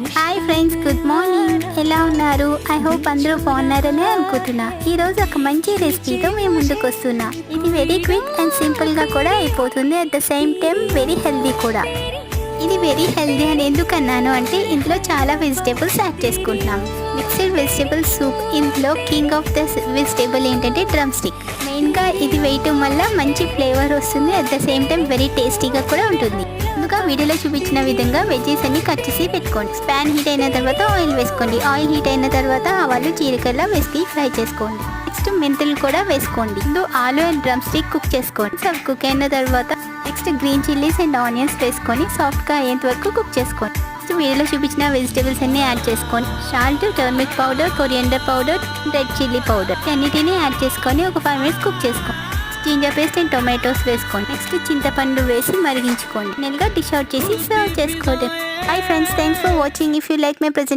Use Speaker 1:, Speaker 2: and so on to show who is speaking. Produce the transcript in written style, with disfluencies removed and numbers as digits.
Speaker 1: Hi friends, good morning. ఎలా ఉన్నారు? I hope అందరూ బాగున్నారని అనుకుంటున్నా. ఈ రోజు ఒక మంచి రెసిపీతో మేము ముందుకు వస్తున్నా. ఇది వెరీ క్విక్ అండ్ సింపుల్ గా కూడా అయిపోతుంది. At the same time very healthy కూడా. ఇది వెరీ హెల్దీ అని ఎందుకు అన్నాను అంటే ఇందులో చాలా వెజిటేబుల్స్ యాడ్ చేసుకుంటున్నాం. Mixed vegetable soup. ఇందులో కింగ్ ఆఫ్ ద వెజిటేబుల్ ఏంటంటే డ్రమ్ స్టిక్. మెయిన్గా ఇది వేయటం వల్ల మంచి ఫ్లేవర్ వస్తుంది. At the same time very టేస్టీగా కూడా ఉంటుంది. ముందుగా వీడియోలో చూపించిన విధంగా వెజ్జెస్ అన్ని కట్ చేసి పెట్టుకోండి. ప్యాన్ హీట్ అయిన తర్వాత ఆయిల్ వేసుకోండి. ఆయిల్ హీట్ అయిన తర్వాత ఆవాలు జీలకర్ర వేసి ఫ్రై చేసుకోండి. నెక్స్ట్ మెంతులు కూడా వేసుకోండి. ముందు ఆలు అండ్ డ్రమ్ స్టిక్ కుక్ చేసుకోండి. అవి కుక్ అయిన తర్వాత next green chillies and onions వేసుకొని సాఫ్ట్గా అయ్యేంత వరకు కుక్ చేసుకోండి. నెక్స్ట్ వీడియోలో చూపించిన వెజిటేబుల్స్ అన్ని యాడ్ చేసుకోండి. Salt, turmeric powder, coriander powder, red chilli powder అన్నిటిని యాడ్ చేసుకొని ఒక 5 minutes కుక్ చేసుకోండి. జింజర్ పేస్ట్ అండ్ టొమాటోస్ వేసుకోండి. నెక్స్ట్ చింతపండు వేసి మరిగించుకోండి. నెలగా డిష్ అవుట్ చేసి సర్వ్ చేసుకోండి. Hi friends, thanks for watching. If you like my presentation